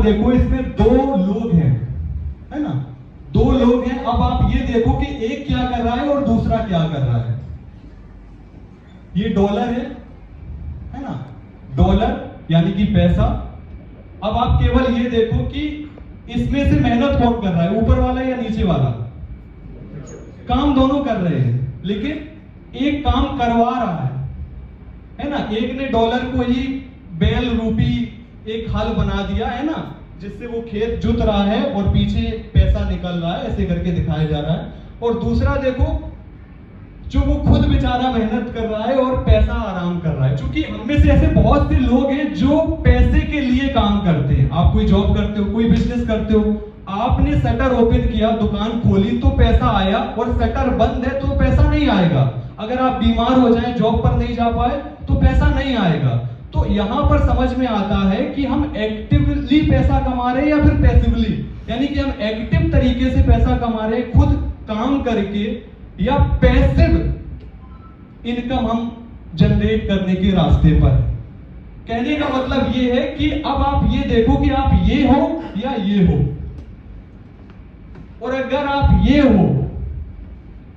देखो इसमें दो लोग हैं, है ना, दो लोग हैं। अब आप ये देखो कि एक क्या कर रहा है और दूसरा क्या कर रहा है। ये डॉलर है ना, डॉलर यानी कि पैसा। अब आप केवल ये देखो कि इसमें से मेहनत कौन कर रहा है, ऊपर वाला या नीचे वाला। काम दोनों कर रहे हैं, लेकिन एक काम करवा रहा है ना। एक ने डॉलर को ही बैल रूपी एक हल बना दिया है ना, जिससे वो खेत जुत रहा है और पीछे पैसा निकल रहा है, ऐसे करके दिखाया जा रहा है। और दूसरा देखो जो वो खुद बेचारा मेहनत कर रहा है और पैसा आराम कर रहा है। क्योंकि हम में से ऐसे बहुत से लोग हैं जो पैसे के लिए काम करते हैं। आप कोई जॉब करते हो, कोई बिजनेस करते हो, आपने शटर ओपन किया, दुकान खोली तो पैसा आया, और शटर बंद है तो पैसा नहीं आएगा। अगर आप बीमार हो जाए, जॉब पर नहीं जा पाए तो पैसा नहीं आएगा। तो यहां पर समझ में आता है कि हम एक्टिवली पैसा कमा रहे हैं या फिर पैसिवली, यानी कि हम एक्टिव तरीके से पैसा कमा रहे हैं खुद काम करके, या पैसिव इनकम हम जनरेट करने के रास्ते पर। कहने का मतलब ये है कि अब आप ये देखो कि आप ये हो या ये हो, और अगर आप ये हो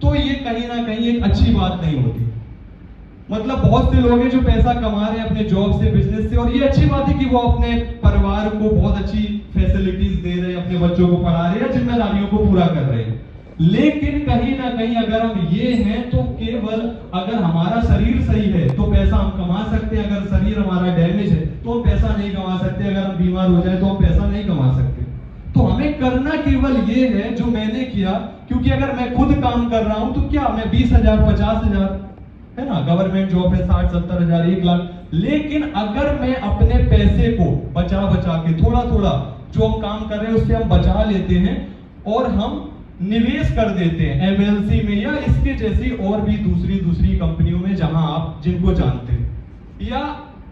तो ये कहीं ना कहीं एक अच्छी बात नहीं होती। मतलब बहुत से लोग हैं जो पैसा कमा रहे हैं अपने जॉब से, बिजनेस से, और ये अच्छी बात है कि वो अपने परिवार को बहुत अच्छी फैसिलिटीज दे रहे हैं, अपने बच्चों को पढ़ा रहे हैं, जिम्मेदारियों को पूरा कर रहे हैं। लेकिन कहीं ना कहीं अगर हम ये हैं तो केवल अगर हमारा शरीर सही है तो पैसा हम कमा सकते हैं, अगर शरीर हमारा डैमेज है तो हम पैसा नहीं कमा सकते, अगर हम बीमार हो जाए तो हम पैसा नहीं कमा सकते। तो हमें करना केवल ये है जो मैंने किया, क्योंकि अगर मैं खुद काम कर रहा हूं तो क्या मैं 20,000 50,000, है ना, गवर्नमेंट जॉब है 60-70 हजार 1 लाख, लेकिन अगर मैं अपने पैसे को बचा बचा के थोड़ा थोड़ा जो हम काम कर रहे हैं उससे हम बचा लेते हैं और हम निवेश कर देते हैं एमएलसी में या इसके जैसी और भी दूसरी कंपनियों में जहां आप जिनको जानते हैं, या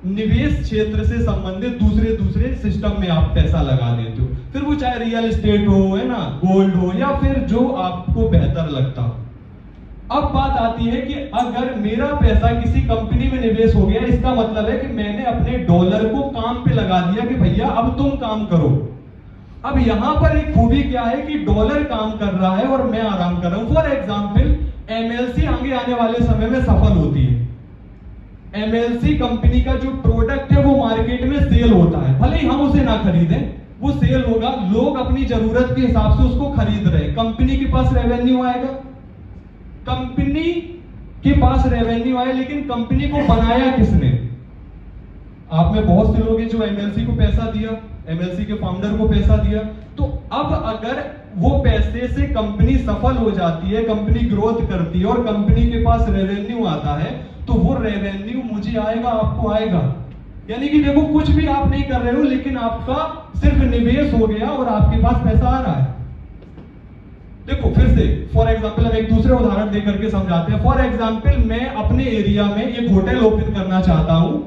निवेश क्षेत्र से संबंधित दूसरे सिस्टम में आप पैसा लगा देते हो, फिर वो चाहे रियल एस्टेट हो, है ना, गोल्ड हो, या फिर जो आपको बेहतर लगता हो। अब बात आती है कि अगर मेरा पैसा किसी कंपनी में निवेश हो गया, इसका मतलब है कि मैंने अपने डॉलर को काम पे लगा दिया कि भैया अब तुम काम करो। अब यहां पर एक खूबी क्या है कि डॉलर काम कर रहा है और मैं आराम कर रहा हूं। फॉर एग्जाम्पल एमएलसी आगे आने वाले समय में सफल होती है। एमएलसी कंपनी का जो प्रोडक्ट है वो मार्केट में सेल होता है, भले ही हम उसे ना खरीदें, वो सेल होगा, लोग अपनी जरूरत के हिसाब से उसको खरीद रहे हैं, कंपनी के पास रेवेन्यू आएगा, कंपनी के पास रेवेन्यू आए, लेकिन कंपनी को बनाया किसने? आप में बहुत से लोग हैं जो एमएलसी को पैसा दिया, एमएलसी के फाउंडर को पैसा दिया। तो अब अगर वो पैसे से कंपनी सफल हो जाती है, कंपनी ग्रोथ करती है और कंपनी के पास रेवेन्यू आता है, तो वो रेवेन्यू मुझे आएगा, आपको आएगा। यानी कि देखो कुछ भी आप नहीं कर रहे हो, लेकिन आपका सिर्फ निवेश हो गया और आपके पास पैसा आ रहा है। देखो फिर से फॉर एग्जाम्पल हम एक दूसरे उदाहरण देकर के समझाते हैं। फॉर एग्जाम्पल मैं अपने एरिया में एक होटल ओपन करना चाहता हूं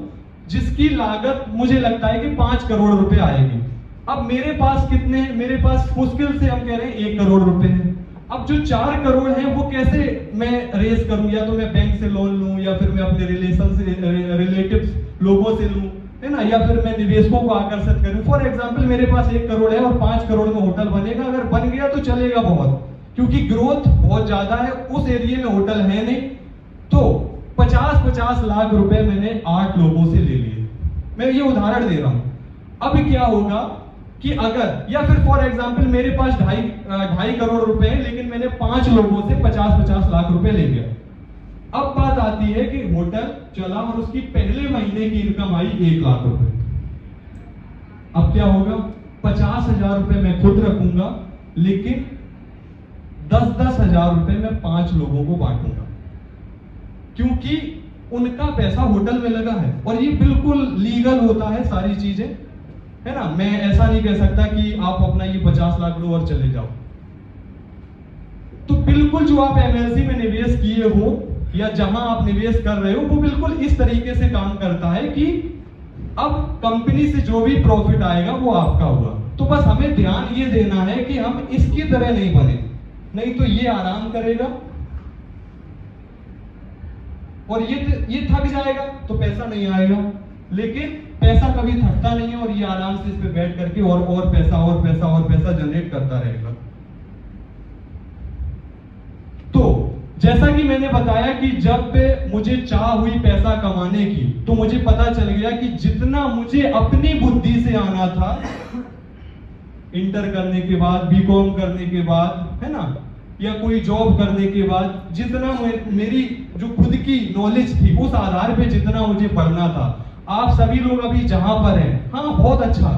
जिसकी लागत मुझे लगता है कि 5 करोड़ रुपए आएगी। अब मेरे पास कितने हैं? मेरे पास मुश्किल से हम कह रहे हैं 1 करोड़ रुपए हैं। अब जो 4 करोड़ हैं वो कैसे मैं रेज करूं? या तो मैं बैंक से लोन लूं, या फिर मैं अपने रिलेटिव्स लोगों से लूं, है ना, या फिर मैं निवेशकों को आकर्षित करूं। फॉर एग्जाम्पल मेरे पास 1 करोड़ है और 5 करोड़ में होटल बनेगा। अगर बन गया तो चलेगा बहुत, क्योंकि ग्रोथ बहुत ज्यादा है, उस एरिया में होटल है नहीं। तो 50-50 लाख रुपए मैंने 8 लोगों से ले लिए। मैं ये उदाहरण दे रहा हूं। अब क्या होगा कि अगर, या फिर फॉर एग्जाम्पल मेरे पास 2.5 करोड़ रुपए है, लेकिन मैंने 5 लोगों से 50-50 लाख रुपए ले लिया। अब बात आती है कि होटल चला और उसकी पहले महीने की इनकम आई 1 लाख रुपए। अब क्या होगा? 50,000 रुपए मैं खुद रखूंगा, लेकिन 10-10 हजार रुपए मैं 5 लोगों को बांटूंगा, क्योंकि उनका पैसा होटल में लगा है और ये बिल्कुल लीगल होता है सारी चीजें, है ना। मैं ऐसा नहीं कह सकता कि आप अपना ये 50 लाख लो और चले जाओ। तो बिल्कुल जो आप एमएलसी में निवेश किए हो या जहां आप निवेश कर रहे हो, वो बिल्कुल इस तरीके से काम करता है कि अब कंपनी से जो भी प्रॉफिट आएगा वो आपका होगा। तो बस हमें ध्यान ये देना है कि हम इसकी तरह नहीं बने, नहीं तो ये आराम करेगा और ये थक जाएगा तो पैसा नहीं आएगा। लेकिन पैसा कभी थकता नहीं है और ये आराम से इस पे बैठ करके और पैसा और पैसा और पैसा जनरेट करता रहेगा। तो जैसा कि मैंने बताया कि जब मुझे चाह हुई पैसा कमाने की, तो मुझे पता चल गया कि जितना मुझे अपनी बुद्धि से आना था, इंटर करने के बाद, बीकॉम करने के बाद, है ना, या कोई जॉब करने के बाद, जितना मेरी जो खुद की नॉलेज थी उस आधार पे जितना मुझे पढ़ना था, आप सभी लोग अभी जहां पर हैं, हाँ बहुत अच्छा,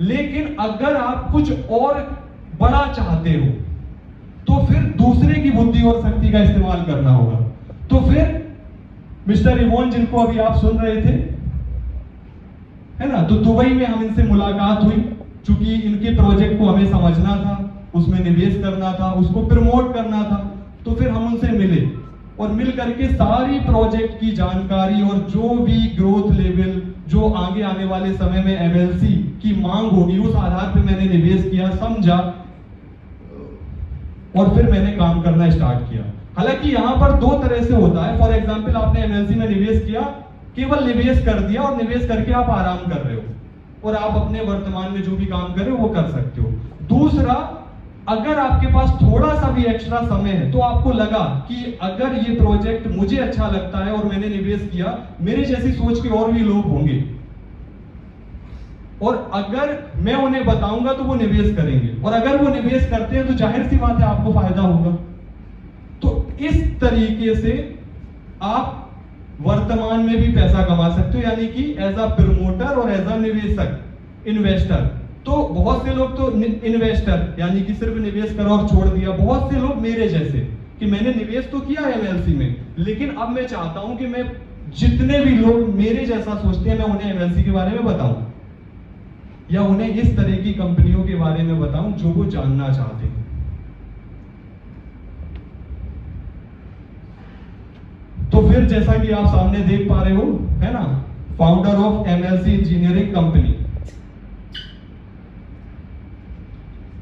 लेकिन अगर आप कुछ और बड़ा चाहते हो तो फिर दूसरे की बुद्धि और शक्ति का इस्तेमाल करना होगा। तो फिर मिस्टर इवॉन जिनको अभी आप सुन रहे थे, है ना, तो दुबई में हम इनसे मुलाकात हुई, चूंकि इनके प्रोजेक्ट को हमें समझना था, उसमें निवेश करना था, उसको प्रमोट करना था, तो फिर हम उनसे मिले और मिल करके सारी प्रोजेक्ट की जानकारी और जो भी ग्रोथ लेवल, जो आगे आने वाले समय में एमएलसी की मांग होगी, उस आधार पे मैंने निवेश किया, समझा और फिर मैंने काम करना स्टार्ट किया। हालांकि यहां पर दो तरह से होता है। फॉर एग्जांपल, आपने एमएलसी में निवेश किया, केवल निवेश कर दिया और निवेश करके आप आराम कर रहे हो और आप अपने वर्तमान में जो भी काम कर रहे हो वो कर सकते हो। दूसरा, अगर आपके पास थोड़ा सा भी एक्स्ट्रा समय है तो आपको लगा कि अगर ये प्रोजेक्ट मुझे अच्छा लगता है और मैंने निवेश किया, मेरे जैसी सोच के और भी लोग होंगे और अगर मैं उन्हें बताऊंगा तो वो निवेश करेंगे, और अगर वो निवेश करते हैं तो जाहिर सी बात है आपको फायदा होगा। तो इस तरीके से आप वर्तमान में भी पैसा कमा सकते हो, यानी कि एज अ प्रमोटर और एज अ निवेशक, इन्वेस्टर। तो बहुत से लोग तो इन्वेस्टर यानी कि सिर्फ निवेश करा और छोड़ दिया, बहुत से लोग मेरे जैसे कि मैंने निवेश तो किया एमएलसी में, लेकिन अब मैं चाहता हूं कि मैं जितने भी लोग मेरे जैसा सोचते हैं मैं उन्हें एमएलसी के बारे में बताऊं, या उन्हें इस तरह की कंपनियों के बारे में बताऊं जो वो जानना चाहते हैं। तो फिर जैसा कि आप सामने देख पा रहे हो, है ना, founder of MLC engineering company.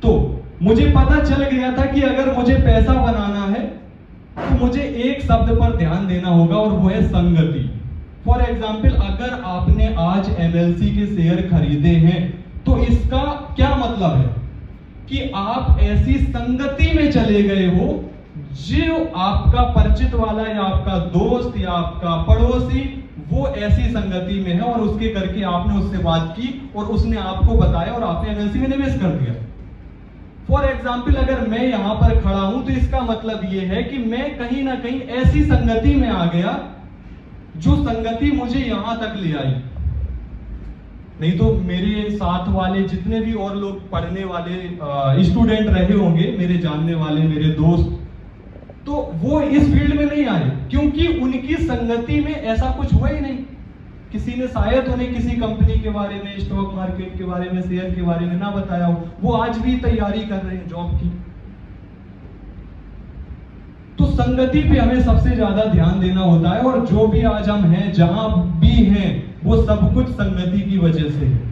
तो मुझे पता चल गया था कि अगर मुझे पैसा बनाना है तो मुझे एक शब्द पर ध्यान देना होगा और वो है संगति। फॉर एग्जाम्पल, अगर आपने आज एमएलसी के शेयर खरीदे हैं तो इसका क्या मतलब है कि आप ऐसी संगति में चले गए हो जो आपका परिचित वाला या आपका दोस्त या आपका पड़ोसी वो ऐसी संगति में है और उसके करके आपने उससे बात की और उसने आपको बताया और आपने एमएलसी में निवेश कर दिया। फॉर एग्जाम्पल, अगर मैं यहां पर खड़ा हूं तो इसका मतलब यह है कि मैं कहीं ना कहीं ऐसी संगति में आ गया जो संगति मुझे यहां तक ले आई। नहीं तो मेरे साथ वाले जितने भी और लोग पढ़ने वाले स्टूडेंट रहे होंगे, मेरे जानने वाले, मेरे दोस्त, तो वो इस फील्ड में नहीं आए क्योंकि उनकी संगति में ऐसा कुछ हुआ ही नहीं। किसी ने शायद उन्हें किसी कंपनी के बारे में, स्टॉक मार्केट के बारे में, शेयर के बारे में ना बताया हो, वो आज भी तैयारी कर रहे हैं जॉब की। तो संगति पे हमें सबसे ज्यादा ध्यान देना होता है और जो भी आज हम हैं, जहां भी हैं, वो सब कुछ संगति की वजह से है।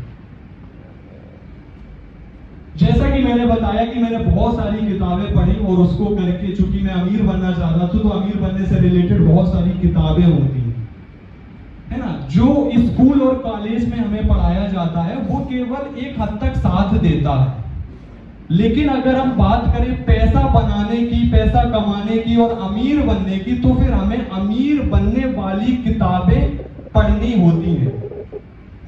जैसा कि मैंने बताया कि मैंने बहुत सारी किताबें पढ़ी और उसको करके, चूंकि मैं अमीर बनना चाहता था, तो अमीर बनने से रिलेटेड बहुत सारी किताबें होती हैं, है ना। जो स्कूल और कॉलेज में हमें पढ़ाया जाता है वो केवल एक हद तक साथ देता है, लेकिन अगर हम बात करें पैसा बनाने की, पैसा कमाने की और अमीर बनने की, तो फिर हमें अमीर बनने वाली किताबें पढ़नी होती हैं।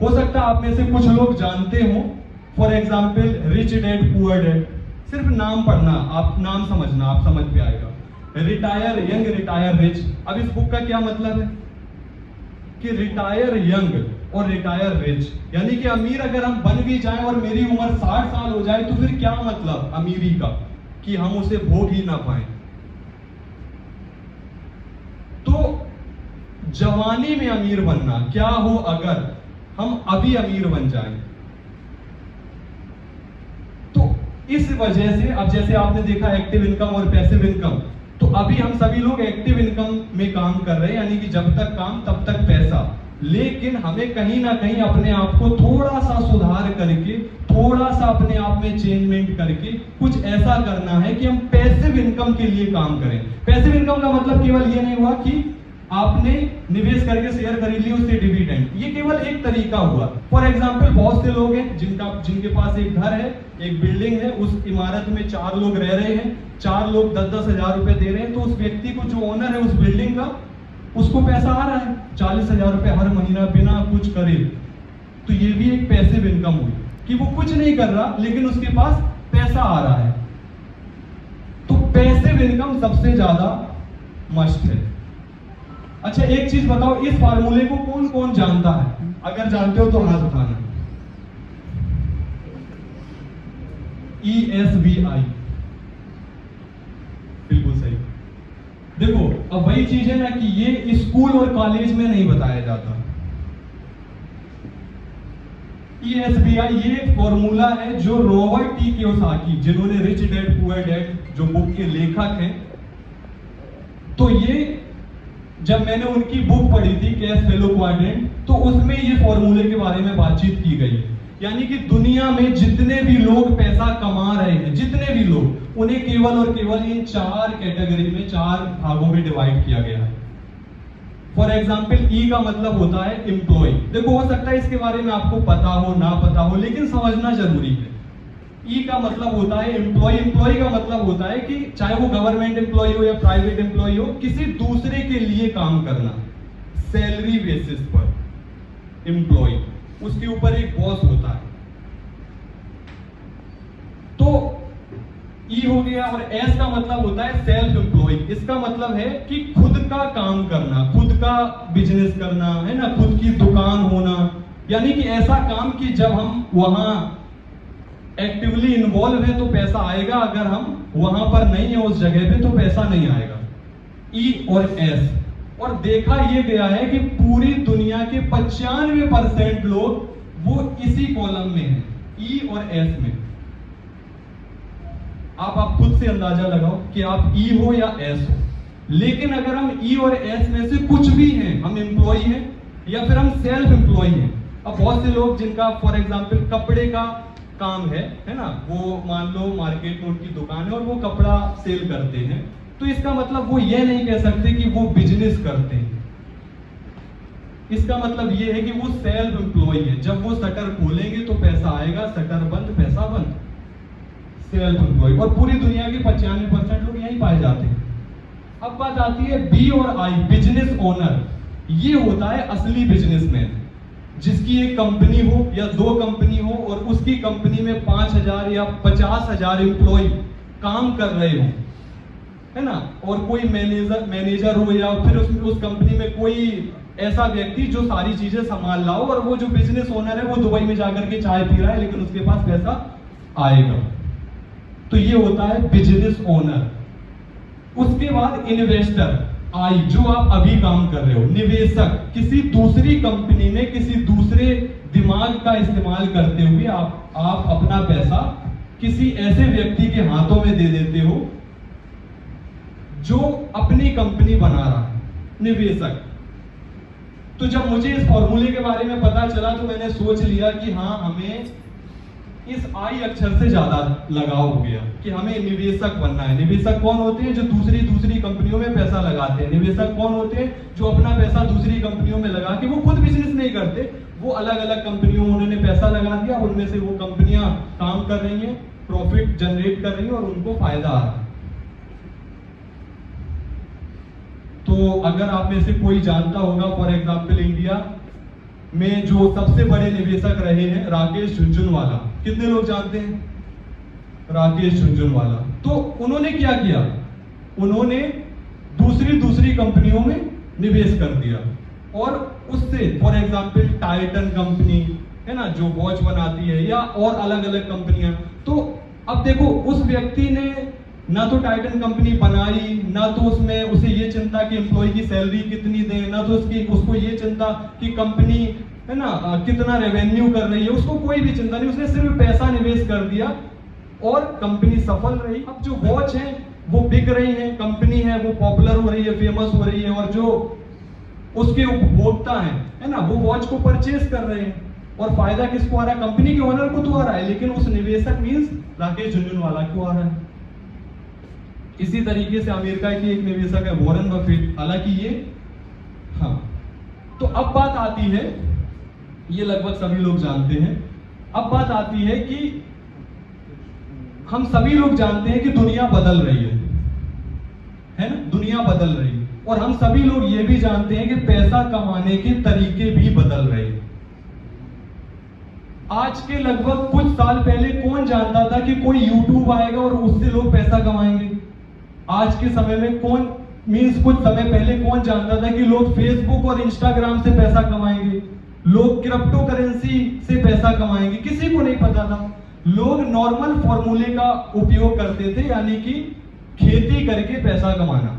हो सकता है आप में से कुछ लोग जानते हो, for example rich dad poor dad, सिर्फ नाम पढ़ना, आप नाम समझना, आप समझ में आएगा। रिटायर यंग रिटायर रिच, अब इस बुक का क्या मतलब है कि रिटायर यंग और रिटायर रिच, यानी कि अमीर अगर हम बन भी जाएं और मेरी उम्र 60 साल हो जाए तो फिर क्या मतलब अमीरी का कि हम उसे भोग ही ना पाए। तो जवानी में अमीर बनना, क्या हो अगर हम अभी अमीर बन जाएं। तो इस वजह से अब जैसे आपने देखा एक्टिव इनकम और पैसिव इनकम, तो अभी हम सभी लोग एक्टिव इनकम में काम कर रहे हैं, यानी कि जब तक काम तब तक पैसा, लेकिन हमें कहीं ना कहीं अपने आप को थोड़ा सा सुधार करके, थोड़ा सा अपने आप में चेंजमेंट करके कुछ ऐसा करना है कि हम पैसिव इनकम के लिए काम करें। पैसिव इनकम का मतलब केवल ये नहीं हुआ कि आपने निवेश करके शेयर खरीद लिए, उससे डिविडेंड, ये केवल एक तरीका हुआ। फॉर एग्जाम्पल बहुत से लोग हैं जिनके पास एक घर है, एक बिल्डिंग है, उस इमारत में 4 लोग रह रहे हैं, 4 लोग 10-10 हजार रुपए दे रहे हैं, तो उस व्यक्ति को, जो ओनर है उस बिल्डिंग का, उसको पैसा आ रहा है 40 हजार रुपए हर महीना बिना कुछ करे। तो ये भी एक पैसिव इनकम हुई कि वो कुछ नहीं कर रहा लेकिन उसके पास पैसा आ रहा है। तो पैसिव इनकम सबसे ज्यादा मस्ट है। अच्छा एक चीज बताओ, इस फार्मूले को कौन कौन जानता है? अगर जानते हो तो हाथ उठाना। ESBI, बिल्कुल सही। देखो अब वही चीज है ना कि ये स्कूल और कॉलेज में नहीं बताया जाता। ESBI ये एक फॉर्मूला है जो रॉबर्ट टी कियोसाकी, जिन्होंने रिच डैड पुअर डैड जो बुक के लेखक हैं, तो ये जब मैंने उनकी बुक पढ़ी थी कैश फेलो क्वाड्रेंट, तो उसमें ये फॉर्मूले के बारे में बातचीत की गई है। यानी कि दुनिया में जितने भी लोग पैसा कमा रहे हैं, जितने भी लोग, उन्हें केवल और केवल इन 4 कैटेगरी में, 4 भागों में डिवाइड किया गया है। फॉर एग्जाम्पल ई का मतलब होता है एम्प्लॉय। देखो हो सकता है इसके बारे में आपको पता हो ना पता हो, लेकिन समझना जरूरी है। ई का मतलब होता है एम्प्लॉय। एम्प्लॉय का मतलब होता है कि चाहे वो गवर्नमेंट एम्प्लॉय हो या प्राइवेट एम्प्लॉय हो, किसी दूसरे के लिए काम करना सैलरी बेसिस पर। एम्प्लॉय, उसके ऊपर एक बॉस होता है। तो ई हो गया। और एस का मतलब होता है सेल्फ एम्प्लॉय। इसका मतलब है कि खुद का काम करना, खुद का बिजनेस करना, है ना, खुद की दुकान होना। यानी कि ऐसा काम कि जब हम वहां एक्टिवली इन्वॉल्व है तो पैसा आएगा, अगर हम वहां पर नहीं है उस जगह पे तो पैसा नहीं आएगा। ई और एस। और देखा यह गया है कि पूरी दुनिया के 95% लोग वो इसी कॉलम में हैं, ई और एस में। आप खुद से अंदाजा लगाओ कि आप ई हो या एस हो। लेकिन अगर हम ई और एस में से कुछ भी हैं, हम एम्प्लॉय हैं या फिर हम सेल्फ एम्प्लॉय हैं। अब बहुत से लोग जिनका फॉर एग्जांपल कपड़े का काम है ना, वो मान लो मार्केट में उनकी दुकान है और वो कपड़ा सेल करते हैं, तो इसका मतलब वो ये नहीं कह सकते कि वो बिजनेस करते हैं। इसका मतलब ये है कि वो सेल्फ एम्प्लॉय है। जब वो शटर खोलेंगे तो पैसा आएगा, शटर बंद पैसा बंद। Self employ. और पूरी दुनिया के 95% लोग यही पाए जाते हैं। अब बात आती है बी और आई, बिजनेस ओनर। ये होता है असली बिजनेसमैन, जिसकी एक कंपनी हो या 2 कंपनी हो और उसकी कंपनी में 5,000 या 50,000 एम्प्लॉय काम कर रहे हो, है ना, और कोई मैनेजर हो या फिर उस कंपनी में कोई ऐसा व्यक्ति जो सारी चीजें संभाल रहा हो, और वो जो बिजनेस ओनर है वो दुबई में जाकर के चाय पी रहा है लेकिन उसके पास पैसा आएगा। तो ये होता है बिजनेस ओनर। उसके बाद इन्वेस्टर, आई, जो आप अभी काम कर रहे हो। निवेशक, किसी दूसरी कंपनी में किसी दूसरे दिमाग का इस्तेमाल करते हुए आप अपना पैसा किसी ऐसे व्यक्ति के हाथों में दे देते हो जो अपनी कंपनी बना रहा है। निवेशक। तो जब मुझे इस फॉर्मूले के बारे में पता चला तो मैंने सोच लिया कि हाँ, हमें इस आई अक्षर से ज्यादा लगाव हो गया कि हमें निवेशक बनना है। निवेशक कौन होते हैं? जो दूसरी कंपनियों में पैसा लगाते हैं। निवेशक कौन होते हैं? जो अपना पैसा दूसरी कंपनियों में लगा के, वो खुद बिजनेस नहीं करते, वो अलग अलग कंपनियों में उन्होंने पैसा लगा दिया, उनमें से वो कंपनियां काम कर रही हैं, प्रॉफिट जनरेट कर रही हैं और उनको फायदा आ रहा है। तो अगर आप में से कोई जानता होगा, फॉर एग्जाम्पल इंडिया में जो सबसे बड़े निवेशक रहे हैं राकेश झुनझुनवाला, कितने लोग जानते हैं राकेश झुनझुनवाला? तो उन्होंने क्या किया, उन्होंने दूसरी कंपनियों में निवेश कर दिया और उससे फॉर एग्जांपल टाइटन कंपनी है ना, जो वॉच बनाती है, या और अलग अलग कंपनियां। तो अब देखो, उस व्यक्ति ने ना तो टाइटन कंपनी बनाई, ना तो उसमें उसे ये चिंता कि एम्प्लॉय की सैलरी कितनी दें, ना तो उसको ये चिंता कि कंपनी है ना कितना रेवेन्यू कर रही है, उसको कोई भी चिंता नहीं। उसने सिर्फ पैसा निवेश कर दिया और कंपनी सफल रही। अब जो वॉच है वो बिक रही है, कंपनी है वो पॉपुलर हो रही है, फेमस हो रही है, और जो उसके उपभोक्ता है ना, वो वॉच को परचेज कर रहे हैं। और फायदा किसको आ रहा है? कंपनी के ओनर को तो आ रहा है, लेकिन उस निवेशक मींस राकेश झुनझुनवाला को आ रहा है। इसी तरीके से अमेरिका के एक निवेशक है वॉरेन बफेट। हालांकि ये तो अब बात आती है, ये लगभग सभी लोग जानते हैं, अब बात आती है कि हम सभी लोग जानते हैं कि दुनिया बदल रही है ना, दुनिया बदल रही है, और हम सभी लोग ये भी जानते हैं कि पैसा कमाने के तरीके भी बदल रहे हैं। आज के लगभग कुछ साल पहले कौन जानता था कि कोई YouTube आएगा और उससे लोग पैसा कमाएंगे? आज के समय में कौन कुछ समय पहले कौन जानता था कि लोग फेसबुक और इंस्टाग्राम से पैसा कमाएंगे, लोग क्रिप्टो करेंसी से पैसा कमाएंगे? किसी को नहीं पता था। लोग नॉर्मल फॉर्मूले का उपयोग करते थे, यानी कि खेती करके पैसा कमाना।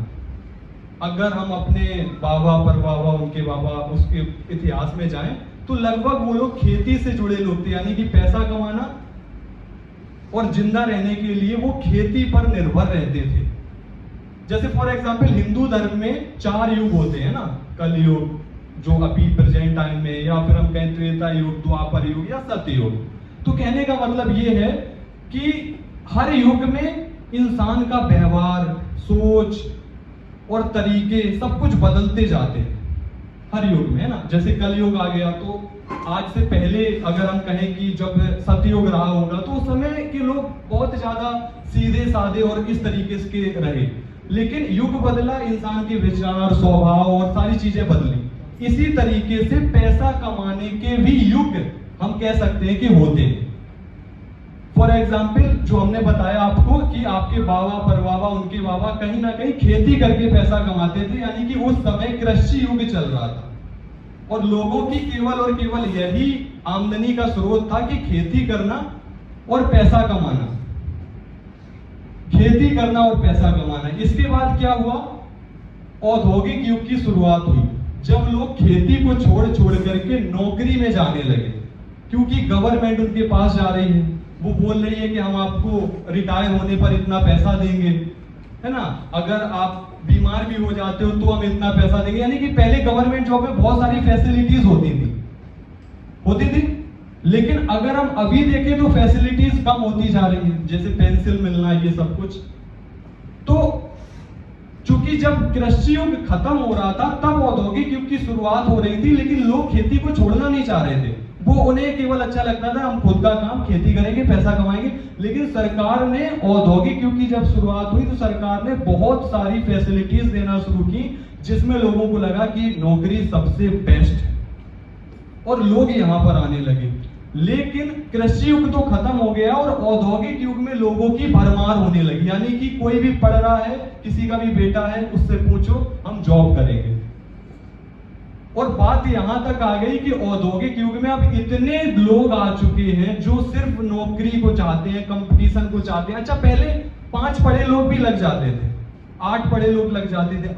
अगर हम अपने बाबा परबाबा, उनके बाबा, उसके इतिहास में जाएं तो लगभग वो लोग खेती से जुड़े लोग थे, यानी कि पैसा कमाना और जिंदा रहने के लिए वो खेती पर निर्भर रहते थे। जैसे फॉर एग्जांपल हिंदू धर्म में 4 युग होते हैं ना, कलयुग जो अभी प्रेजेंट टाइम में, या फिर हम कहें त्रेता युग, द्वापर युग या सतयुग। तो कहने का मतलब ये है कि हर युग में इंसान का व्यवहार, सोच और तरीके सब कुछ बदलते जाते हैं हर युग में, है ना। जैसे कलयुग आ गया तो आज से पहले अगर हम कहें कि जब सतयुग रहा होगा तो उस समय के लोग बहुत ज्यादा सीधे साधे और इस तरीके के रहे, लेकिन युग बदला, इंसान के विचार, स्वभाव और सारी चीजें बदली। इसी तरीके से पैसा कमाने के भी युग हम कह सकते हैं कि होते हैं। फॉर एग्जाम्पल जो हमने बताया आपको कि आपके बाबा परबाबा, उनके बाबा कहीं ना कहीं खेती करके पैसा कमाते थे, यानी कि उस समय कृषि युग चल रहा था और लोगों की केवल और केवल यही आमदनी का स्रोत था कि खेती करना और पैसा कमाना, खेती करना और पैसा कमाना। इसके बाद क्या हुआ? औद्योगिक युग की शुरुआत हुई, जब लोग खेती को छोड़ छोड़ करके नौकरी में जाने लगे, क्योंकि गवर्नमेंट उनके पास जा रही है, वो बोल रही है कि हम आपको रिटायर होने पर इतना पैसा देंगे, है ना, अगर आप बीमार भी हो जाते हो तो हम इतना पैसा देंगे। यानी कि पहले गवर्नमेंट जॉब में बहुत सारी फैसिलिटीज होती थी, लेकिन अगर हम अभी देखें तो फैसिलिटीज कम होती जा रही है, जैसे पेंसिल मिलना, ये सब कुछ। तो चूंकि जब कृषि युग खत्म हो रहा था तब औद्योगिक युग की शुरुआत हो रही थी, लेकिन लोग खेती को छोड़ना नहीं चाह रहे थे। वो उन्हें केवल अच्छा लगता था, हम खुद का काम खेती करेंगे, पैसा कमाएंगे। लेकिन सरकार ने औद्योगिक युग की जब शुरुआत हुई तो सरकार ने बहुत सारी फैसिलिटीज देना शुरू की, जिसमें लोगों को लगा कि नौकरी सबसे बेस्ट है और लोग यहां पर आने लगे। लेकिन कृषि युग तो खत्म हो गया और औद्योगिक युग में लोगों की भरमार होने लगी, यानी कि कोई भी पढ़ रहा है, किसी का भी बेटा है, उससे पूछो हम जॉब करेंगे। और बात यहां तक आ गई कि औद्योगिक युग में अब इतने लोग आ चुके हैं जो सिर्फ नौकरी को चाहते हैं, कंपटीशन को चाहते हैं। अच्छा, पहले 5 पढ़े लोग भी लग जाते थे, 8 पढ़े लोग लग जाते थे,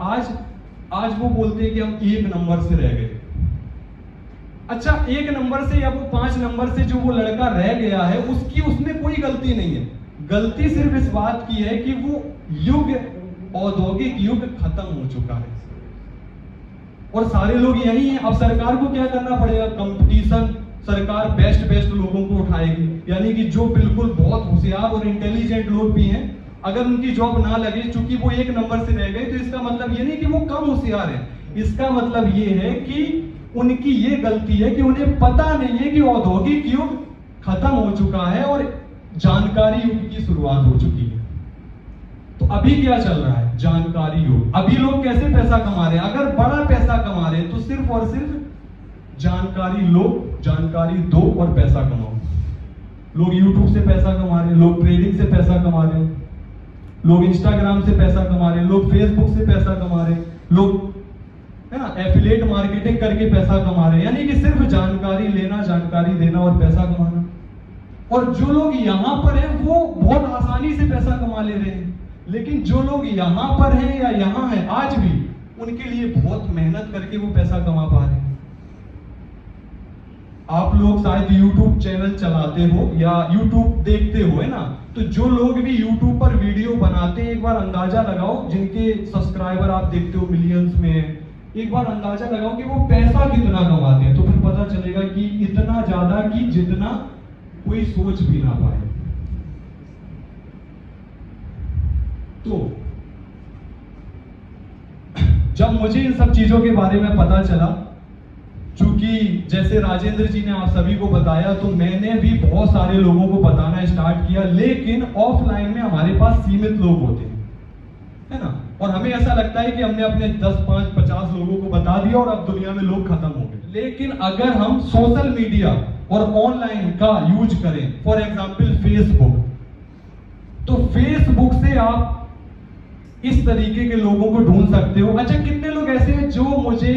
आज वो बोलते हैं कि हम 1 नंबर से रह गए। अच्छा, 1 नंबर से या वो 5 नंबर से जो वो लड़का रह गया है उसमें कोई गलती नहीं है, गलती सिर्फ इस बात की है कि वो युग, औद्योगिक युग खत्म हो चुका है और सारे लोग यही हैं। अब सरकार को क्या करना पड़ेगा? कंपटीशन, सरकार बेस्ट लोगों को उठाएगी, यानी कि जो बिल्कुल बहुत होशियार और इंटेलिजेंट लोग भी हैं, अगर उनकी जॉब ना लगे चूंकि वो 1 नंबर से रह गए, तो इसका मतलब ये नहीं कि वो कम होशियार है, इसका मतलब ये है कि उनकी ये गलती है कि उन्हें पता नहीं है कि औद्योगिक युग खत्म हो चुका है और जानकारी युग की शुरुआत हो चुकी है। तो अभी क्या चल रहा है? जानकारी युग। अभी लोग कैसे पैसा कमा रहे हैं? अगर बड़ा पैसा कमा रहे हैं तो सिर्फ और सिर्फ जानकारी लो, जानकारी दो और पैसा कमाओ। लोग YouTube से पैसा कमा रहे हैं, लोग ट्रेडिंग से पैसा कमा रहे हैं, लोग इंस्टाग्राम से पैसा कमा रहे हैं, लोग फेसबुक से पैसा कमा रहे हैं, लोग, है ना, एफिलिएट मार्केटिंग करके पैसा कमा रहे हैं। यानी कि सिर्फ जानकारी लेना, जानकारी देना और पैसा कमाना। और जो लोग यहां पर हैं वो बहुत आसानी से पैसा कमा ले रहे हैं, लेकिन जो लोग यहां पर हैं या यहां हैं आज भी, उनके लिए बहुत मेहनत करके वो पैसा कमा पा रहे हैं। आप लोग शायद YouTube चैनल चलाते हो या YouTube देखते हो, है ना, तो जो लोग भी YouTube पर वीडियो बनाते हैं, एक बार अंदाजा लगाओ, जिनके सब्सक्राइबर आप देखते हो मिलियंस में, एक बार अंदाजा लगाओ कि वो पैसा कितना कमाते हैं, तो फिर पता चलेगा कि इतना ज्यादा कि जितना कोई सोच भी ना पाए। तो जब मुझे इन सब चीजों के बारे में पता चला जैसे राजेंद्र जी ने आप सभी को बताया, तो मैंने भी बहुत सारे लोगों को बताना स्टार्ट किया, लेकिन ऑफलाइन में हमारे पास सीमित लोग होते हैं, है ना। और हमें ऐसा लगता है कि हमने अपने 10, 5, 50 लोगों को बता दिया और अब दुनिया में लोग खत्म हो गए। लेकिन अगर हम सोशल मीडिया और ऑनलाइन का यूज करें, फॉर एग्जाम्पल फेसबुक, तो फेसबुक से आप इस तरीके के लोगों को ढूंढ सकते हो। अच्छा, कितने लोग ऐसे हैं जो मुझे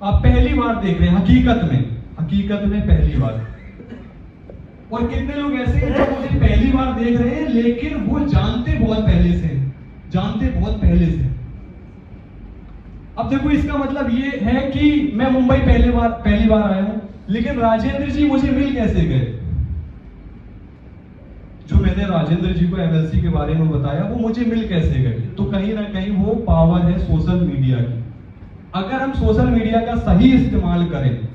आप पहली बार देख रहे हैं, हकीकत में पहली बार, और कितने लोग ऐसे हैं जो मुझे पहली बार देख रहे हैं लेकिन वो जानते बहुत पहले से। अब देखो, इसका मतलब ये है कि मैं मुंबई पहली बार आया हूं, लेकिन राजेंद्र जी मुझे मिल कैसे गए? जो मैंने राजेंद्र जी को एमएलसी के बारे में बताया, वो मुझे मिल कैसे गए? तो कहीं ना कहीं वो पावर है सोशल मीडिया की। अगर हम सोशल मीडिया का सही इस्तेमाल करें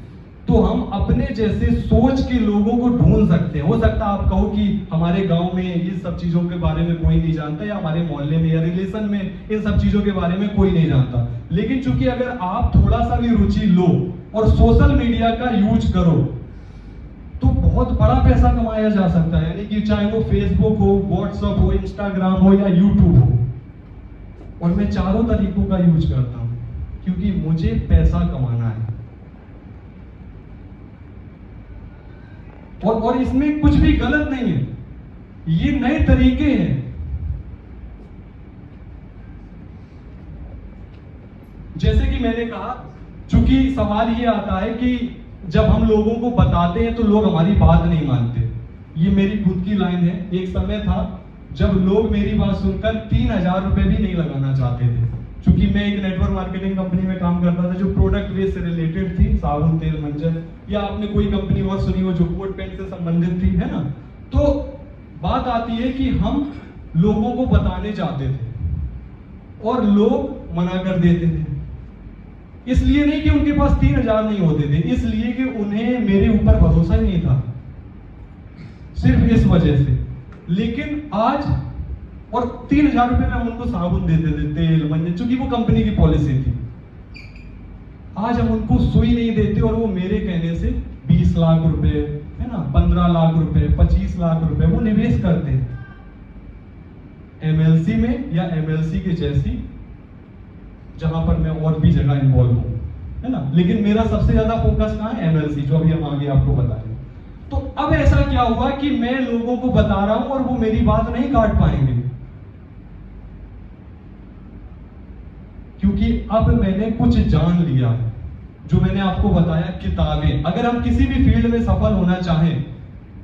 तो हम अपने जैसे सोच के लोगों को ढूंढ सकते हैं। हो सकता है आप कहो कि हमारे गांव में ये सब चीजों के बारे में कोई नहीं जानता, या हमारे मोहल्ले में या रिलेशन में इन सब चीजों के बारे में कोई नहीं जानता, लेकिन चूंकि अगर आप थोड़ा सा भी रुचि लो और सोशल मीडिया का यूज करो तो बहुत बड़ा पैसा कमाया जा सकता है। यानी कि चाहे वो फेसबुक हो, व्हाट्सएप हो, इंस्टाग्राम हो या यूट्यूब हो, और मैं चारों तरीकों का यूज करता हूं क्योंकि मुझे पैसा कमाना है। और इसमें कुछ भी गलत नहीं है, ये नए तरीके हैं। जैसे कि मैंने कहा, चूंकि सवाल ये आता है कि जब हम लोगों को बताते हैं तो लोग हमारी बात नहीं मानते। ये मेरी खुद की लाइन है। एक समय था जब लोग मेरी बात सुनकर 3,000 रुपए भी नहीं लगाना चाहते थे। चूंकि मैं एक नेटवर्क मार्केटिंग कंपनी में काम करता था जो प्रोडक्ट बेस से रिलेटेड थी, साबुन, तेल, मंजन, या आपने कोई कंपनी और सुनी हो जो कोट पैंट से संबंधित थी, है ना। तो बात आती है कि हम लोगों को बताने चाहते थे और लोग मना कर देते थे। इसलिए नहीं कि उनके पास 3,000 नहीं होते थे, इसलिए कि उन्हें मेरे ऊपर भरोसा ही नहीं था, सिर्फ इस वजह से। लेकिन आज, और 3,000 रुपए में उनको साबुन देते थे, तेल, मंजन, चूंकि वो कंपनी की पॉलिसी थी। आज हम उनको सुई नहीं देते और वो मेरे कहने से 20 लाख रुपए, है ना, 15 लाख रुपए, 25 लाख रुपए वो निवेश करते हैं एमएलसी में या एमएलसी के जैसी जहां पर मैं और भी जगह इन्वॉल्व हूं, है ना। लेकिन मेरा सबसे ज्यादा फोकस कहां है? एमएलसी, जो अभी हम आगे आपको बताएंगे। तो अब ऐसा क्या हुआ कि मैं लोगों को बता रहा हूं और वो मेरी बात नहीं काट पाएंगे, क्योंकि अब मैंने कुछ जान लिया है। जो मैंने आपको बताया, किताबें, अगर हम किसी भी फील्ड में सफल होना चाहें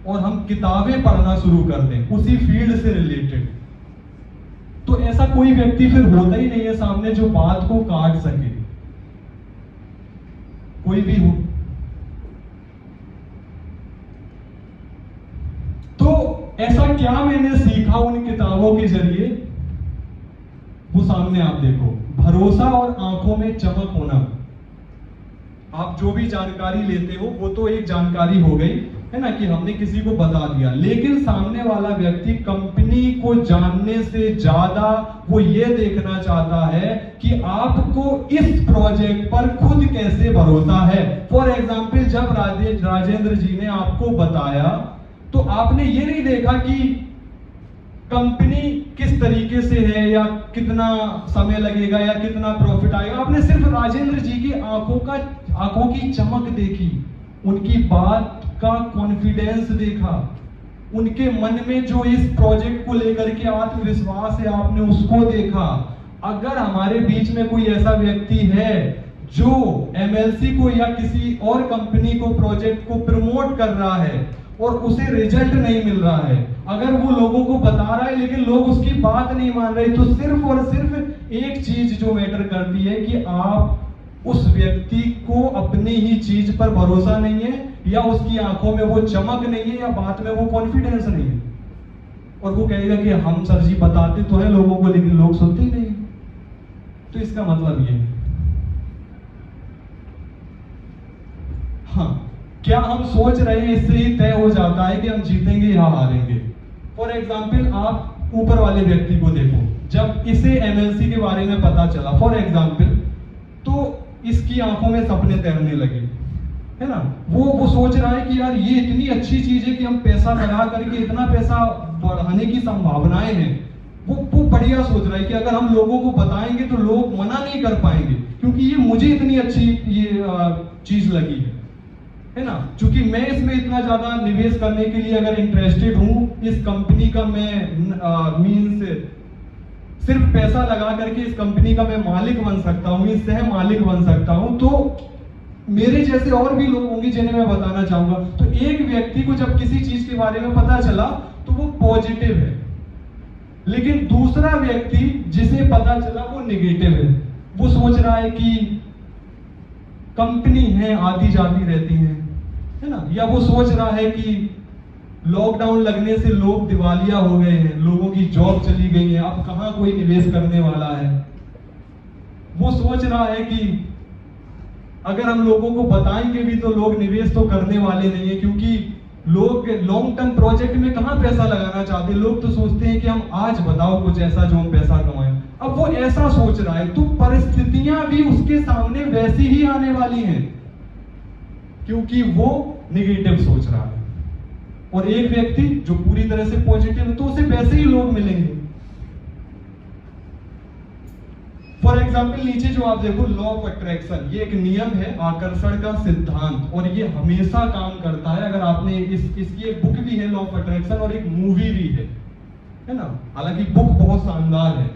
और हम किताबें पढ़ना शुरू कर दें उसी फील्ड से रिलेटेड, तो ऐसा कोई व्यक्ति फिर होता ही नहीं है सामने जो बात को काट सके, कोई भी हो। तो ऐसा क्या मैंने सीखा उन किताबों के जरिए, वो सामने आप देखो। भरोसा और आंखों में चमक होना। आप जो भी जानकारी लेते हो वो तो एक जानकारी हो गई, है ना, कि हमने किसी को बता दिया, लेकिन सामने वाला व्यक्ति कंपनी को जानने से ज्यादा वो ये देखना चाहता है कि आपको इस प्रोजेक्ट पर खुद कैसे भरोसा है। फॉर एग्जाम्पल, जब राजेंद्र जी ने आपको बताया तो आपने ये नहीं देखा कि कंपनी किस तरीके से है या कितना समय लगेगा या कितना प्रॉफिट आएगा। आपने सिर्फ राजेंद्र जी की आंखों की चमक देखी, उनकी बात का कॉन्फिडेंस देखा, उनके मन में जो इस प्रोजेक्ट को लेकर के आत्मविश्वास है आपने उसको देखा। अगर हमारे बीच में कोई ऐसा व्यक्ति है जो एमएलसी को या किसी और कंपनी को, प्रोजेक्ट को प्रमोट कर रहा है और उसे रिजल्ट नहीं मिल रहा है, अगर वो लोगों को बता रहा है लेकिन लोग उसकी बात नहीं मान रहे, तो सिर्फ और सिर्फ एक चीज जो मैटर करती है कि आप उस व्यक्ति को अपनी ही चीज पर भरोसा नहीं है, या उसकी आंखों में वो चमक नहीं है, या बात में वो कॉन्फिडेंस नहीं है। और वो कहेगा कि हम सर जी बताते तो है लोगों को लेकिन लोग सुनते ही नहीं। तो इसका मतलब ये है, हाँ, क्या हम सोच रहे हैं इससे ही तय हो जाता है कि हम जीतेंगे या हारेंगे। फॉर एग्जाम्पल, आप ऊपर वाले व्यक्ति को देखो, जब इसे एमएलसी के बारे में पता चला फॉर एग्जाम्पल, तो इसकी आंखों में सपने तैरने लगे, है ना, वो सोच रहा है कि यार ये इतनी अच्छी चीज है कि हम पैसा लगा करके इतना पैसा बढ़ाने की संभावनाएं हैं। वो बढ़िया सोच रहा है कि अगर हम लोगों को बताएंगे तो लोग मना नहीं कर पाएंगे, क्योंकि ये मुझे इतनी अच्छी ये चीज लगी है ना। क्योंकि मैं इसमें इतना ज्यादा निवेश करने के लिए अगर इंटरेस्टेड हूं, इस कंपनी का मैं मीन्स सिर्फ पैसा लगा करके इस कंपनी का मैं मालिक बन सकता हूं, इस सह मालिक बन सकता हूं, तो मेरे जैसे और भी लोग होंगे जिन्हें मैं बताना चाहूंगा। तो एक व्यक्ति को जब किसी चीज के बारे में पता चला तो वो पॉजिटिव है, लेकिन दूसरा व्यक्ति जिसे पता चला वो नेगेटिव है। वो सोच रहा है कि कंपनी है, आती जाती रहती है ना, या वो सोच रहा है कि लॉकडाउन लगने से लोग दिवालिया हो गए हैं, लोगों की जॉब चली गई है, अब कहां कोई निवेश करने वाला है। वो सोच रहा है कि अगर हम लोगों को बताएंगे भी तो लोग निवेश तो करने वाले नहीं है, क्योंकि लोग लॉन्ग टर्म प्रोजेक्ट में कहां पैसा लगाना चाहते हैं। लोग तो सोचते हैं कि हम आज बताओ कुछ ऐसा जो हम पैसा कमाएं। अब वो ऐसा सोच रहा है, तो परिस्थितियां भी उसके सामने वैसी ही आने वाली हैं, क्योंकि वो निगेटिव सोच रहा है। और एक व्यक्ति जो पूरी तरह से पॉजिटिव है, तो उसे वैसे ही लोग मिलेंगे। फॉर एग्जाम्पल नीचे जो आप देखो, लॉ ऑफ अट्रैक्शन, ये एक नियम है, आकर्षण का सिद्धांत, और ये हमेशा काम करता है। अगर आपने इसकी एक बुक भी है लॉ ऑफ अट्रैक्शन, और एक मूवी भी है ना। हालांकि बुक बहुत शानदार है।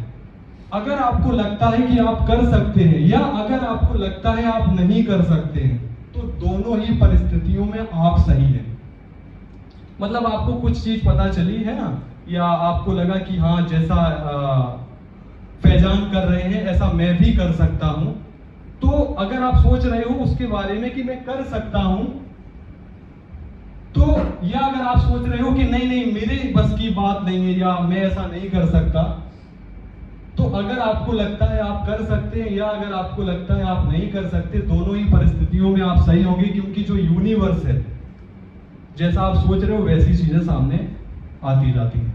अगर आपको लगता है कि आप कर सकते हैं, या अगर आपको लगता है आप नहीं कर सकते हैं, तो दोनों ही परिस्थितियों में आप सही हैं। मतलब आपको कुछ चीज पता चली है ना, या आपको लगा कि हाँ जैसा फैजान कर रहे हैं ऐसा मैं भी कर सकता हूं, तो अगर आप सोच रहे हो उसके बारे में कि मैं कर सकता हूं, तो या अगर आप सोच रहे हो कि नहीं नहीं मेरे बस की बात नहीं है, या मैं ऐसा नहीं कर सकता, तो अगर आपको लगता है आप कर सकते हैं, या अगर आपको लगता है आप नहीं कर सकते, दोनों ही परिस्थितियों में आप सही होंगे, क्योंकि जो यूनिवर्स है, जैसा आप सोच रहे हो वैसी चीजें सामने आती जाती हैं।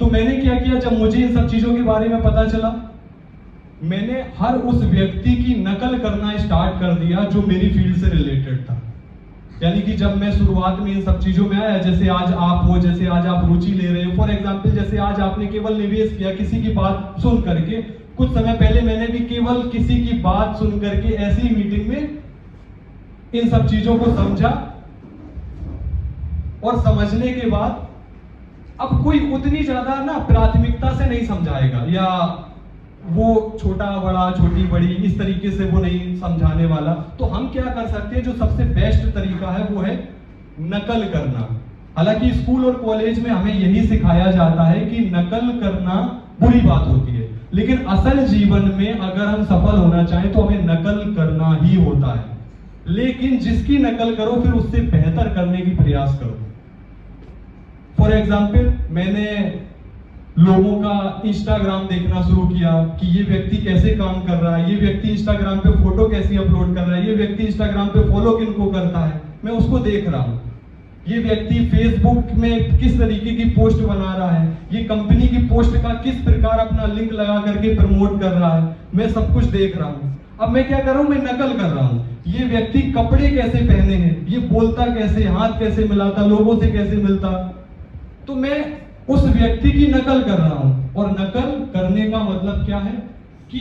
तो मैंने क्या किया, जब मुझे इन सब चीजों के बारे में पता चला, मैंने हर उस व्यक्ति की नकल करना स्टार्ट कर दिया जो मेरी फील्ड से रिलेटेड था। यानी कि जब मैं शुरुआत में इन सब चीजों में आया, जैसे आज आप हो, जैसे आज आप रुचि ले रहे हो, फॉर एग्जांपल जैसे आज आपने केवल निवेश किया किसी की बात सुन करके, कुछ समय पहले मैंने भी केवल किसी की बात सुन करके ऐसी मीटिंग में इन सब चीजों को समझा, और समझने के बाद अब कोई उतनी ज्यादा ना प्राथमिकता से नहीं समझाएगा, या वो छोटा बड़ा छोटी बड़ी इस तरीके से वो नहीं समझाने वाला। तो हम क्या कर सकते हैं, जो सबसे बेस्ट तरीका है वो है नकल करना। हालांकि स्कूल और कॉलेज में हमें यही सिखाया जाता है कि नकल करना बुरी बात होती है, लेकिन असल जीवन में अगर हम सफल होना चाहें तो हमें नकल करना ही होता है। लेकिन जिसकी नकल करो फिर उससे बेहतर करने की प्रयास करो। फॉर एग्जाम्पल मैंने लोगों का इंस्टाग्राम देखना शुरू किया कि ये व्यक्ति कैसे काम कर रहा है, ये व्यक्ति इंस्टाग्राम पे फोटो कैसी अपलोड कर रहा है, ये व्यक्ति इंस्टाग्राम पे फॉलो किनको करता है, मैं उसको देख रहा हूं। ये व्यक्ति फेसबुक में किस तरीके की पोस्ट बना रहा है, ये कंपनी की पोस्ट का किस प्रकार अपना लिंक लगा करके प्रमोट कर रहा है, मैं सब कुछ देख रहा हूं। अब मैं क्या कर रहा हूं, मैं नकल कर रहा हूं। ये व्यक्ति कपड़े कैसे पहने हैं, ये बोलता कैसे, हाथ कैसे मिलाता, लोगों से कैसे मिलता, तो मैं उस व्यक्ति की नकल कर रहा हूं। और नकल करने का मतलब क्या है कि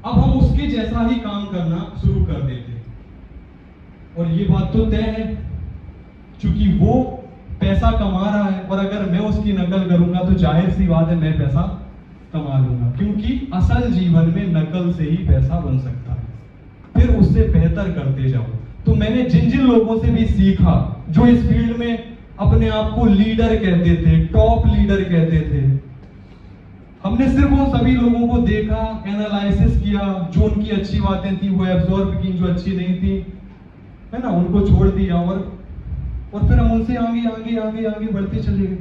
अब हम उसके जैसा ही काम करना शुरू कर देते हैं। और ये बात तो तय है, क्योंकि वो पैसा कमा रहा है, और अगर मैं उसकी नकल करूंगा तो जाहिर सी बात है मैं पैसा कमा लूंगा, क्योंकि असल जीवन में नकल से ही पैसा बन सकता है। फिर उससे बेहतर करते जाओ। तो मैंने जिन जिन लोगों से भी सीखा जो इस फील्ड में अपने आप को लीडर कहते थे, टॉप लीडर कहते थे, हमने सिर्फ वो सभी लोगों को देखा, एनालिसिस किया, जो उनकी अच्छी बातें थी वो एब्जॉर्ब की, जो अच्छी नहीं थी है ना उनको छोड़ दिया, और फिर हम उनसे आगे आगे आगे आगे बढ़ते चले गए,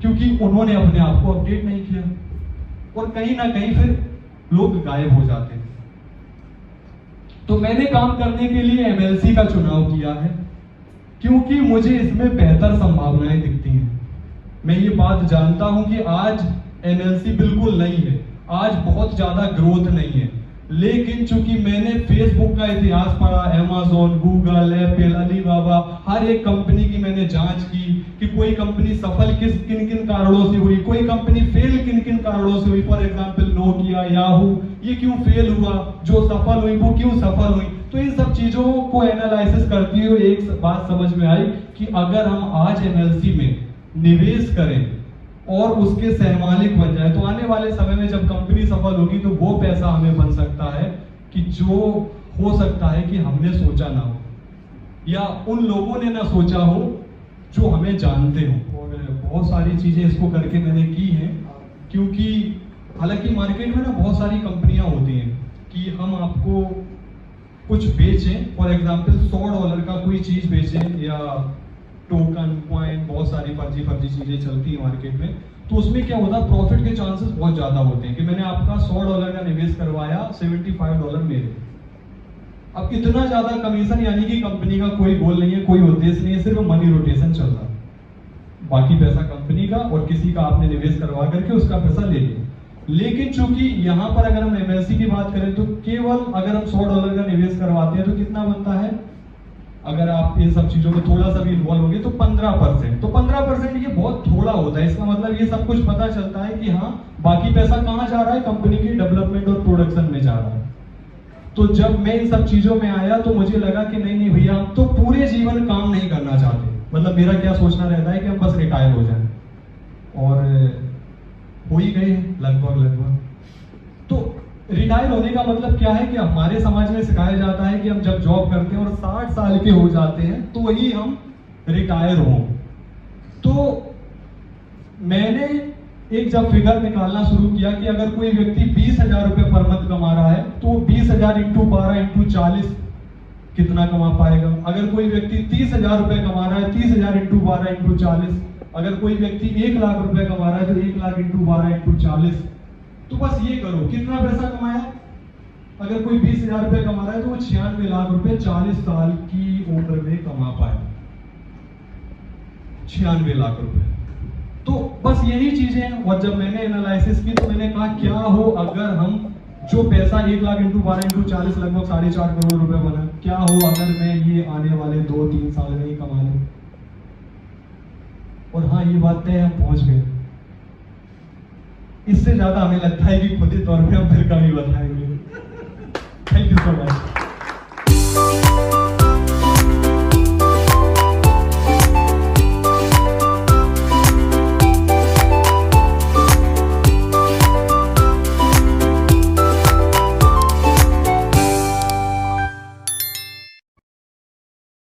क्योंकि उन्होंने अपने आप को अपडेट नहीं किया। और कहीं ना कहीं फिर लोग गायब हो जाते हैं। तो मैंने काम करने के लिए एमएलसी का चुनाव किया है, क्योंकि मुझे इसमें बेहतर संभावनाएं दिखती हैं। मैं ये बात जानता हूं कि आज एमएलसी बिल्कुल नहीं है, आज बहुत ज्यादा ग्रोथ नहीं है, लेकिन चूंकि मैंने फेसबुक का इतिहास पढ़ा, अमेज़न, गूगल, एप्पल, अलीबाबा, हर एक कंपनी की मैंने जांच की कि कोई कंपनी सफल किन किन कारणों से हुई, कोई कंपनी फेल किन किन कारणों से हुई। फॉर एग्जांपल नोकिया, याहू, ये क्यों फेल हुआ, जो सफल हुई वो क्यों सफल हुई। तो इन सब चीजों को एनालिसिस करते हुए एक बात समझ में आई कि अगर हम आज एनएलसी में निवेश करें और उसके सहमालिक बन जाए, तो आने वाले समय में जब कंपनी सफल होगी तो वो पैसा हमें बन सकता है कि जो हो सकता है कि हमने सोचा ना हो या उन लोगों ने ना सोचा हो जो हमें जानते हो। और बहुत सारी चीजें इसको करके मैंने की हैं, क्योंकि हालांकि मार्केट में ना बहुत सारी कंपनियां होती हैं कि हम आपको कुछ बेचें, फॉर एग्जांपल $100 का कोई चीज बेचें या टोकन, कॉइन, बहुत सारी फर्जी चीजें चलती है मार्केट में। तो उसमें क्या होता है, प्रॉफिट के चांसेस बहुत ज्यादा होते हैं कि मैंने आपका $100 का निवेश करवाया, $75 मेरे। अब इतना ज्यादा कमीशन, यानी कि कंपनी का कोई गोल नहीं है, कोई उद्देश्य नहीं है, सिर्फ मनी रोटेशन चल रहा है। बाकी पैसा कंपनी का और किसी का आपने निवेश करवा करके उसका पैसा ले लिया। लेकिन चूंकि यहां पर अगर हम एमएलसी की बात करें तो केवल अगर हम $100 का निवेश करवाते हैं तो कितना बनता है, अगर आप इन सब चीजों में थोड़ा सा भी इन्वॉल्व होंगे तो 15%। तो 15% ये बहुत थोड़ा होता है। इसका मतलब ये सब कुछ पता चलता है कि हाँ, बाकी पैसा कहां जा रहा है, कंपनी की डेवलपमेंट और प्रोडक्शन में जा रहा है। तो जब मैं इन सब चीजों में आया तो मुझे लगा कि नहीं भैया, हम तो पूरे जीवन काम नहीं करना चाहते। मतलब मेरा क्या सोचना रहता है कि हम बस रिटायर हो जाएं, और हो ही गए लगभग। तो रिटायर होने का मतलब क्या है कि हमारे समाज में सिखाया जाता है कि हम जब जॉब करते हैं और 60 साल के हो जाते हैं तो ही हम रिटायर हों। तो मैंने एक जब फिगर निकालना शुरू किया कि अगर कोई व्यक्ति 20,000 रुपए पर मंथ कमा रहा है तो 20,000 × 12 × 40 कितना कमा पाएगा। अगर कोई व्यक्ति 30,000 रुपए कमा रहा है, 30,000 × 12 × 40। अगर कोई व्यक्ति 1 लाख रुपए कमा रहा है तो 1 लाख × 12 × 40। तो बस ये करो, कितना पैसा कमाया। अगर कोई 20,000 रुपए कमा रहा है तो वो 96 लाख रुपए 40 साल की उम्र में कमा पाए। 96 लाख रुपए। तो बस यही चीजें हैं। और जब मैंने एनालिसिस की तो मैंने कहा क्या हो अगर हम जो पैसा 1 लाख × 12 × 40 लगभग 4.5 करोड़ रुपए बना, क्या हो अगर मैं ये आने वाले 2-3 साल में ही कमा लूं। और हाँ, ये बात है, हम पहुंच गए। इससे ज्यादा हमें लगता है कि खुद ही तौर पे हम फिर कभी बताएंगे। Thank you so much.